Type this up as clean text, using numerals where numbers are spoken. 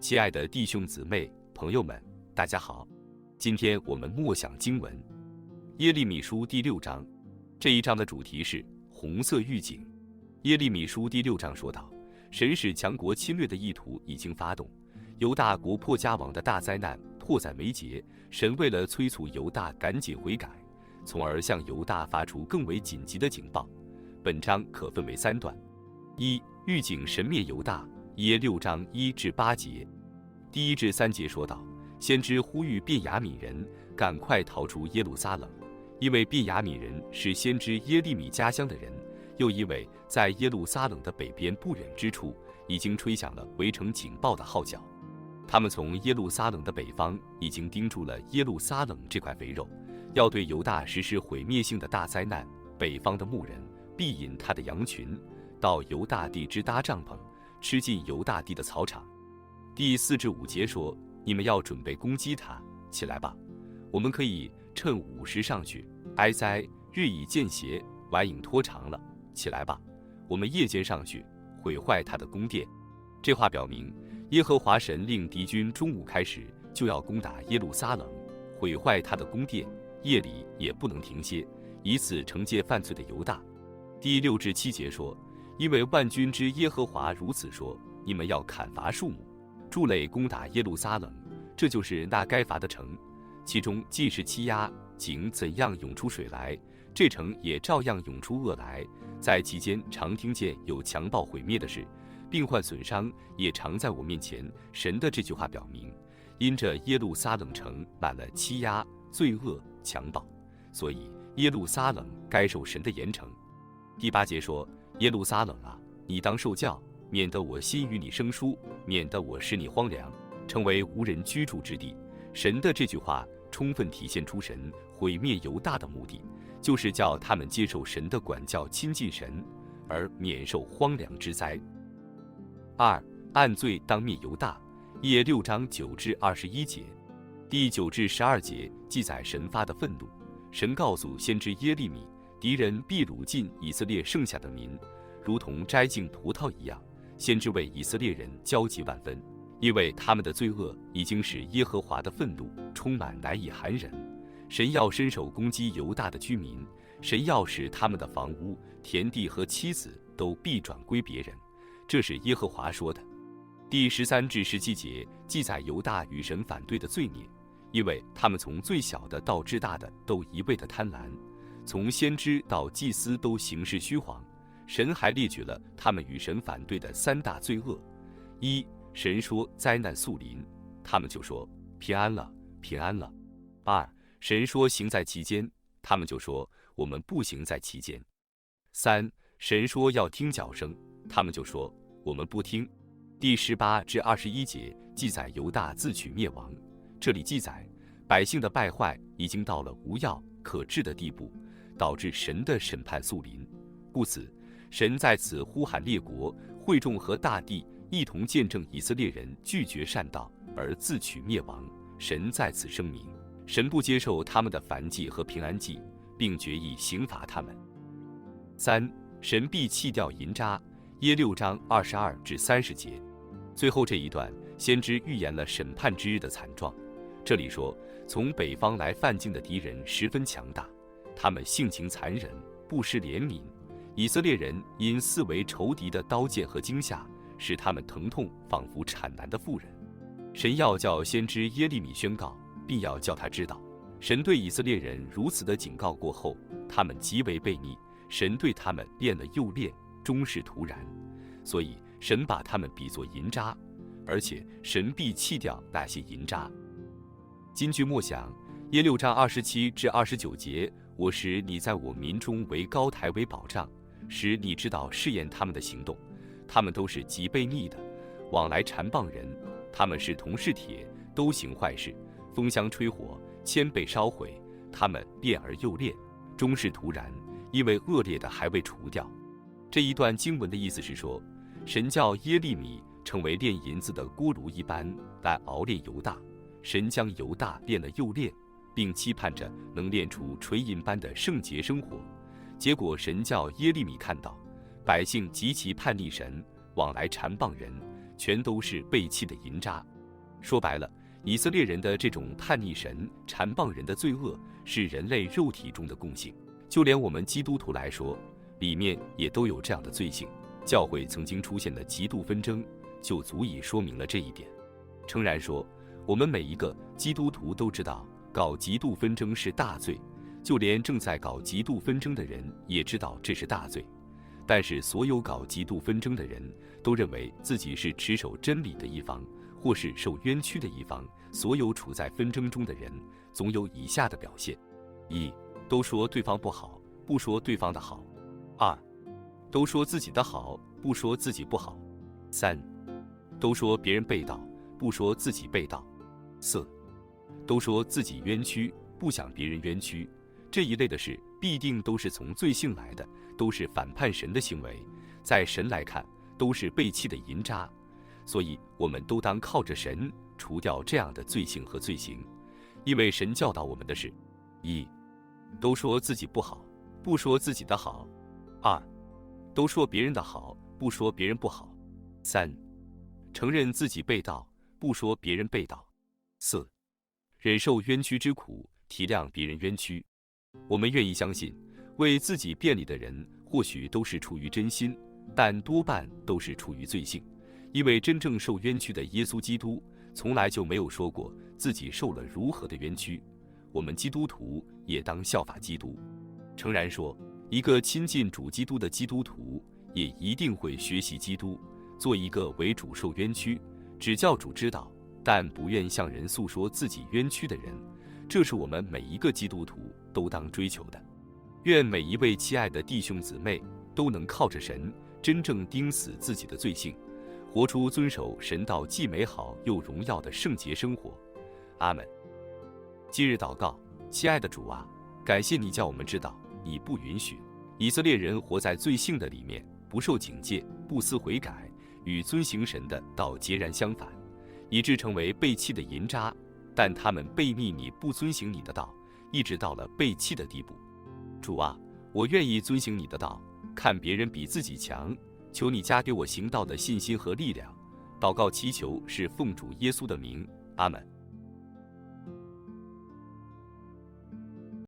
亲爱的弟兄姊妹、朋友们，大家好。今天我们默想经文耶利米书第6章，这一章的主题是红色预警。耶利米书第6章说道，神使强国侵略的意图已经发动，犹大国破家亡的大灾难迫在眉睫。神为了催促犹大赶紧悔改，从而向犹大发出更为紧急的警报。本章可分为3段。1. 预警神灭犹大，耶6章1至8节。第1至3节说道，先知呼吁便雅悯人赶快逃出耶路撒冷，因为便雅悯人是先知耶利米家乡的人，又因为在耶路撒冷的北边不远之处已经吹响了围城警报的号角。他们从耶路撒冷的北方已经盯住了耶路撒冷这块肥肉，要对犹大实施毁灭性的大灾难。北方的牧人必引他的羊群到犹大地支搭帐篷，吃尽犹大地的草场。第4至5节说，你们要准备攻击他，起来吧，我们可以趁午时上去。哀哉，日已渐斜，晚影拖长了，起来吧，我们夜间上去，毁坏他的宫殿。这话表明，耶和华神令敌军中午开始就要攻打耶路撒冷，毁坏他的宫殿，夜里也不能停歇，以此惩戒犯罪的犹大。第6至7节说，因为万军之耶和华如此说，你们要砍伐树木，筑垒攻打耶路撒冷，这就是那该伐的城。其中既是欺压，井怎样涌出水来，这城也照样涌出恶来。在其间常听见有强暴毁灭的事，病患损伤也常在我面前。神的这句话表明，因着耶路撒冷城满了欺压、罪恶、强暴，所以耶路撒冷该受神的严惩。第8节说，耶路撒冷啊，你当受教，免得我心与你生疏，免得我使你荒凉，成为无人居住之地。神的这句话充分体现出神毁灭犹大的目的，就是叫他们接受神的管教，亲近神，而免受荒凉之灾。2. 按罪当灭犹大，耶6章9至21节。第9至12节记载神发的愤怒。神告诉先知耶利米，敌人必掳尽以色列剩下的民，如同摘尽葡萄一样。先知为以色列人焦急万分，因为他们的罪恶已经使耶和华的愤怒充满，难以含忍。神要伸手攻击犹大的居民，神要使他们的房屋、田地和妻子都必转归别人，这是耶和华说的。第13至17节记载犹大与神反对的罪孽，因为他们从最小的到至大的都一味的贪婪，从先知到祭司都行事虚谎。神还列举了他们与神反对的3大罪恶。1. 神说灾难速临，他们就说平安了，平安了。2. 神说行在其间，他们就说我们不行在其间。3. 神说要听角声，他们就说我们不听。第18至21节记载犹大自取灭亡，这里记载百姓的败坏已经到了无药可治的地步，导致神的审判速临。故此神在此呼喊列国、会众和大地一同见证以色列人拒绝善道而自取灭亡。神在此声明，神不接受他们的燔祭和平安祭，并决意刑罚他们。3. 神必弃掉银渣，耶6章22至30节。最后这一段，先知预言了审判之日的惨状。这里说，从北方来犯境的敌人十分强大，他们性情残忍，不施怜悯。以色列人因四围仇敌的刀剑和惊吓，使他们疼痛，仿佛产难的妇人。神要叫先知耶利米宣告，并要叫他知道，神对以色列人如此的警告过后，他们极为悖逆，神对他们练了又练，终是徒然。所以神把他们比作银渣，而且神必弃掉那些银渣。金句默想，耶6章27至29节，我使你在我民中为高台为保障，使你知道试验他们的行动。他们都是极悖逆的，往来缠谤人，他们是铜是铁，都行坏事。风箱吹火，铅被烧毁，他们练而又练，终是徒然，因为恶劣的还未除掉。这一段经文的意思是说，神叫耶利米成为炼银子的锅炉一般来熬炼犹大，神将犹大炼了又炼，并期盼着能炼出纯银般的圣洁生活。结果神叫耶利米看到，百姓极其叛逆神，往来缠谤人，全都是背弃的银渣。说白了，以色列人的这种叛逆神、缠棒人的罪恶，是人类肉体中的共性。就连我们基督徒来说，里面也都有这样的罪性。教会曾经出现的极度纷争，就足以说明了这一点。诚然说，我们每一个基督徒都知道，搞极度纷争是大罪，就连正在搞极度纷争的人也知道这是大罪。但是，所有搞极度纷争的人都认为自己是持守真理的一方，或是受冤屈的一方。所有处在纷争中的人，总有以下的表现：一、都说对方不好，不说对方的好；二、都说自己的好，不说自己不好；三、都说别人被盗，不说自己被盗；四、都说自己冤屈，不想别人冤屈。这一类的事必定都是从罪性来的，都是反叛神的行为，在神来看都是背弃的淫渣。所以我们都当靠着神除掉这样的罪性和罪行。因为神教导我们的是：一、都说自己不好，不说自己的好；二、都说别人的好，不说别人不好；三、承认自己被盗，不说别人被盗；四、忍受冤屈之苦，体谅别人冤屈。我们愿意相信，为自己辩理的人或许都是出于真心，但多半都是出于罪性。因为真正受冤屈的耶稣基督，从来就没有说过自己受了如何的冤屈。我们基督徒也当效法基督。诚然说，一个亲近主基督的基督徒，也一定会学习基督，做一个为主受冤屈、指教主之道，但不愿向人诉说自己冤屈的人。这是我们每一个基督徒都当追求的。愿每一位亲爱的弟兄姊妹都能靠着神，真正钉死自己的罪性，活出遵守神道既美好又荣耀的圣洁生活。阿们。今日祷告，亲爱的主啊，感谢你叫我们知道，你不允许以色列人活在罪性的里面，不受警戒，不思悔改，与遵行神的道截然相反，以致成为背弃的淫渣。但他们背逆你，不遵行你的道，一直到了背弃的地步。主啊，我愿意遵行你的道，看别人比自己强，求你加给我行道的信心和力量。祷告祈求是奉主耶稣的名，阿们。